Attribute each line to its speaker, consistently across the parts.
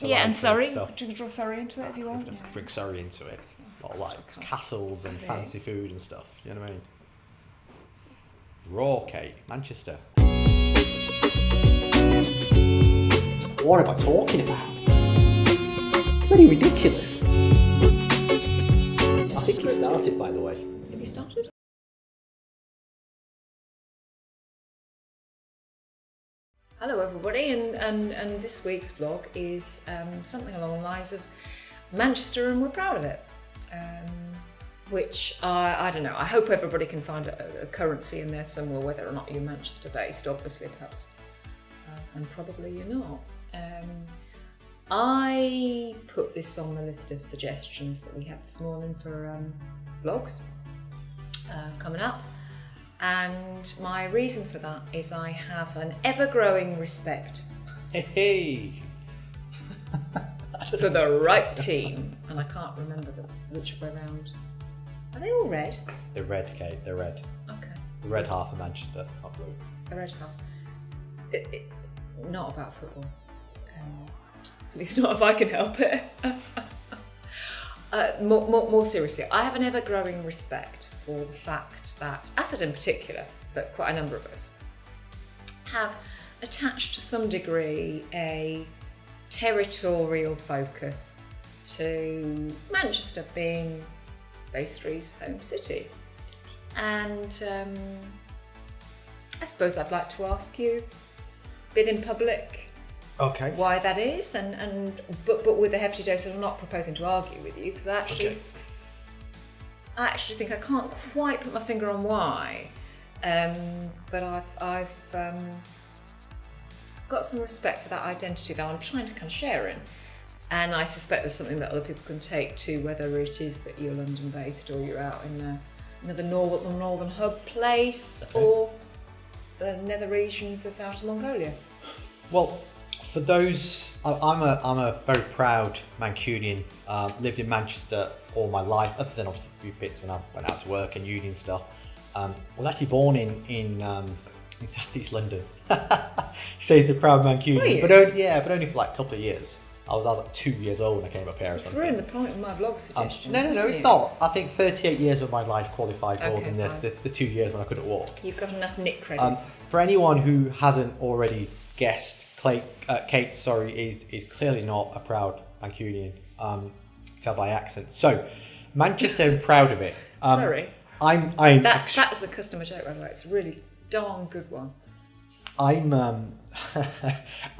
Speaker 1: Yeah, and Surrey.
Speaker 2: Stuff.
Speaker 1: You can draw Surrey into it if you want.
Speaker 2: Bring Surrey into it. Or like castles and fancy food and stuff. You know what I mean? Raw, Kate. Manchester. What am I talking about? Bloody ridiculous. I think it started, by the way.
Speaker 1: Have you started? Hello everybody, and this week's vlog is something along the lines of Manchester and we're proud of it. Which I don't know, I hope everybody can find a currency in there somewhere, whether or not you're Manchester based, obviously perhaps, and probably you're not. I put this on the list of suggestions that we had this morning for vlogs coming up. And my reason for that is I have an ever-growing respect for the right team, and I can't remember which way round. Are they all red?
Speaker 2: They're red, Kate. They're red.
Speaker 1: Okay.
Speaker 2: The red half of Manchester, not blue.
Speaker 1: The red half. Not about football. At least not if I can help it. More seriously, I have an ever-growing respect for the fact that Assad in particular, but quite a number of us, have attached to some degree a territorial focus to Manchester being Base 3's home city. And I suppose I'd like to ask you, a bit in public,
Speaker 2: Okay.
Speaker 1: why that is, but with a hefty dose. I'm not proposing to argue with you, because I actually think I can't quite put my finger on why, but I've got some respect for that identity that I'm trying to kind of share in, and I suspect there's something that other people can take to, whether it is that you're London based or you're out in another northern hub place, or the nether regions of outer Mongolia.
Speaker 2: Well, for those, I'm a very proud Mancunian. Lived in Manchester all my life, other than obviously a few bits when I went out to work and uni and stuff. Was actually born in southeast London. So he's the proud Mancunian, but only for like a couple of years. I was like 2 years old when I came up here or something.
Speaker 1: Ruined the point of my vlog suggestion.
Speaker 2: No, it's not. I think 38 years of my life qualified more than the 2 years when I couldn't walk.
Speaker 1: You've got enough Nick credits.
Speaker 2: For anyone who hasn't already guessed, Kate, is clearly not a proud Mancunian. Tell by accent. So, Manchester, I'm proud of it.
Speaker 1: Sorry. That was a customer joke, by the way. It's a really darn good one.
Speaker 2: I'm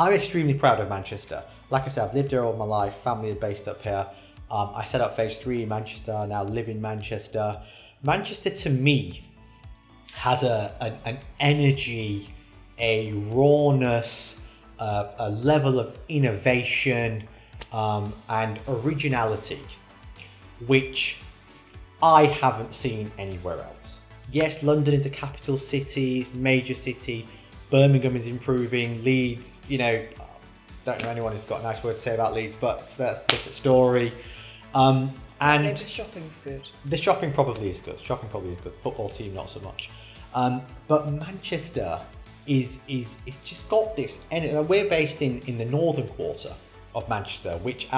Speaker 2: extremely proud of Manchester. Like I said, I've lived here all my life. Family is based up here. I set up phase 3 in Manchester. I now live in Manchester. Manchester, to me, has an energy, a rawness, a level of innovation and originality, which I haven't seen anywhere else. Yes, London is the capital city, major city. Birmingham is improving. Leeds, don't know anyone who's got a nice word to say about Leeds, but that's a different story. And
Speaker 1: the shopping's good.
Speaker 2: The shopping probably is good. Football team, not so much. But Manchester is just got this, and we're based in the northern quarter of Manchester, which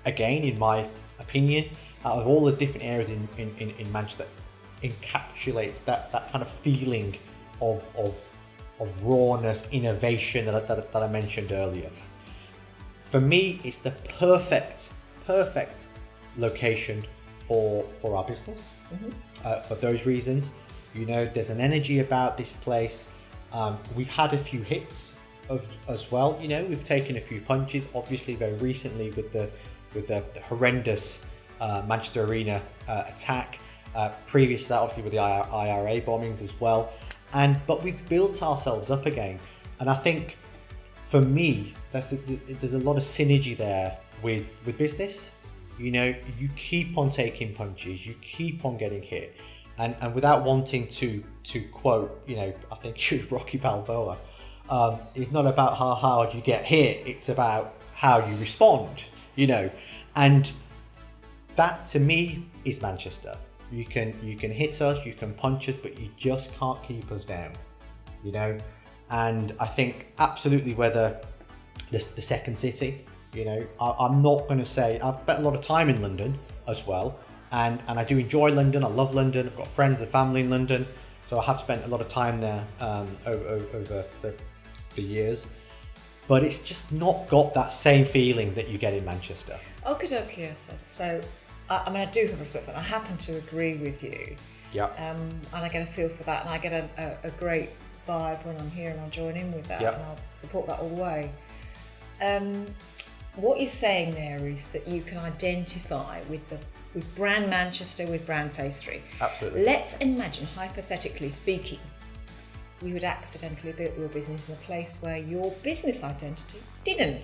Speaker 2: again, in my opinion, out of all the different areas in Manchester, encapsulates that kind of feeling of rawness, innovation that I mentioned earlier. For me, it's the perfect location for our business. For those reasons, there's an energy about this place. We've had a few hits as well. We've taken a few punches. Obviously, very recently with the horrendous Manchester Arena attack. Previous to that, obviously with the IRA bombings as well. But we've built ourselves up again, and I think for me there's a lot of synergy there with business. You keep on taking punches, you keep on getting hit, and without wanting to quote, I think it was Rocky Balboa, it's not about how hard you get hit, it's about how you respond. And that to me is Manchester. You can hit us, you can punch us, but you just can't keep us down, And I think absolutely whether the second city You know, I'm not going to say I've spent a lot of time in London as well, and I do enjoy London. I love London. I've got friends and family in London, so I have spent a lot of time there over the years. But it's just not got that same feeling that you get in Manchester.
Speaker 1: Okie dokie, Assad. So, I mean, I do have respect for it. I happen to agree with you.
Speaker 2: Yeah.
Speaker 1: And I get a feel for that, and I get a great vibe when I'm here, and I'll join in with that,
Speaker 2: Yep.
Speaker 1: and I'll support that all the way. What you're saying there is that you can identify with brand Manchester, with brand Phase 3.
Speaker 2: Absolutely.
Speaker 1: Let's imagine, hypothetically speaking, you had accidentally built your business in a place where your business identity didn't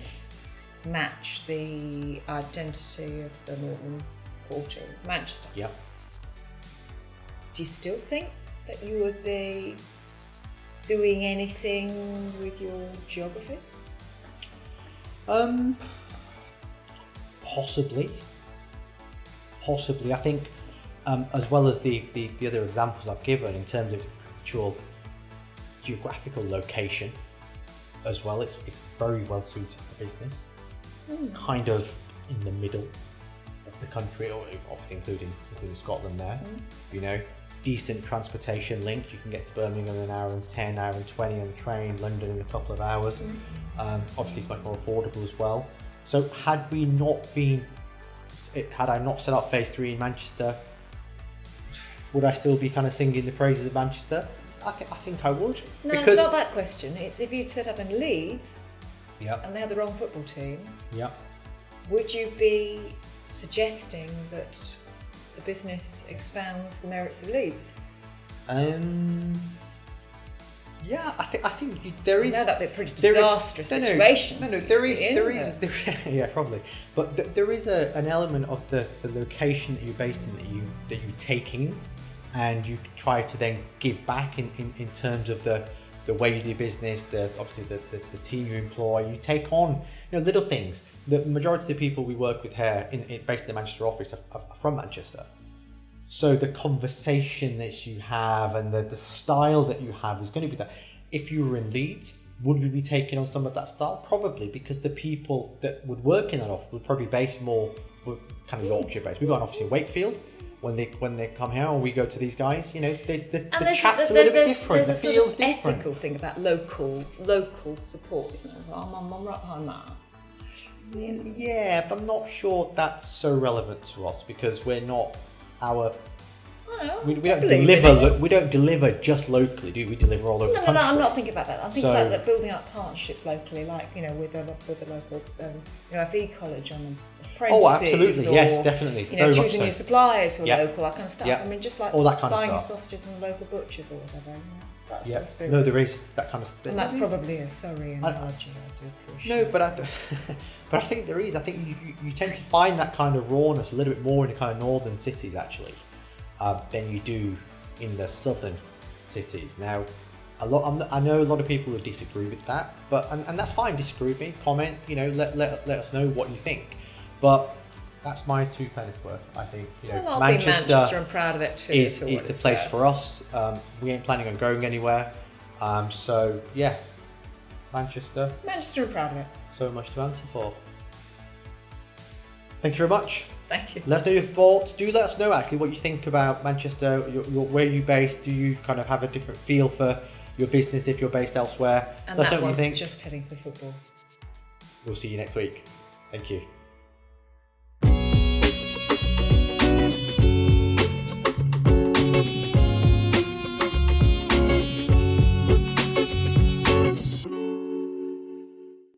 Speaker 1: match the identity of the northern quarter of Manchester.
Speaker 2: Yep.
Speaker 1: Do you still think that you would be doing anything with your geography?
Speaker 2: Possibly. I think, as well as the other examples I've given in terms of actual geographical location, as well, it's very well suited for business. Kind of in the middle of the country, or obviously including Scotland there. You know, decent transportation link. You can get to Birmingham in an hour and 10, hour and 20 on the train. London in a couple of hours. Obviously, it's much more affordable as well. So had I not set up Phase 3 in Manchester, would I still be kind of singing the praises of Manchester? I think I would.
Speaker 1: No,
Speaker 2: because...
Speaker 1: it's not that question. It's if you'd set up in Leeds and they had the wrong football team, would you be suggesting that the business expounds the merits of Leeds?
Speaker 2: Yeah, I think there is.
Speaker 1: I know that'd be a pretty disastrous situation.
Speaker 2: No, there is. Yeah, probably. But there is an element of the location that you're based in that you take in, and you try to then give back in terms of the way you do business, obviously the team you employ. You take on little things. The majority of the people we work with here based in the Manchester office are from Manchester. So the conversation that you have and the style that you have is going to be that. If you were in Leeds, would we be taking on some of that style? Probably, because the people that would work in that office would probably base more kind of Yorkshire based. We've got an office in Wakefield. When they come here, or we go to these guys, the chat's a little bit different. The feel's different.
Speaker 1: There's a ethical thing about local support, isn't there? I'm right behind that.
Speaker 2: Yeah, but I'm not sure that's so relevant to us because we're not we don't deliver just locally, do we? We deliver all over the country.
Speaker 1: No, I'm not thinking about that. I'm thinking about building up partnerships locally, like with the local FE college on apprentices.
Speaker 2: Oh, absolutely, yes, definitely.
Speaker 1: Choosing your suppliers who are local, that kind of stuff. I mean, just like
Speaker 2: all that kind
Speaker 1: buying
Speaker 2: of
Speaker 1: your sausages from the local butchers or whatever. So that sort of spirit.
Speaker 2: No, there is that kind of spirit.
Speaker 1: And that's probably a Surrey analogy. I do appreciate.
Speaker 2: No, but I think there is. I think you tend to find that kind of rawness a little bit more in the kind of northern cities actually. Than you do in the southern cities. Now, I know a lot of people who disagree with that, but and that's fine. Disagree with me, comment. Let us know what you think. But that's my 2 pennies worth. I think
Speaker 1: I'll be Manchester and proud of it too.
Speaker 2: Is the place for us. We ain't planning on going anywhere. So yeah, Manchester
Speaker 1: and proud of it.
Speaker 2: So much to answer for. Thank you very much.
Speaker 1: Thank you.
Speaker 2: Let us know your thoughts. Do let us know actually what you think about Manchester. Where are you based? Do you kind of have a different feel for your business if you're based elsewhere?
Speaker 1: And
Speaker 2: let us
Speaker 1: that
Speaker 2: know what you think.
Speaker 1: Just heading for football.
Speaker 2: We'll see you next week. Thank you.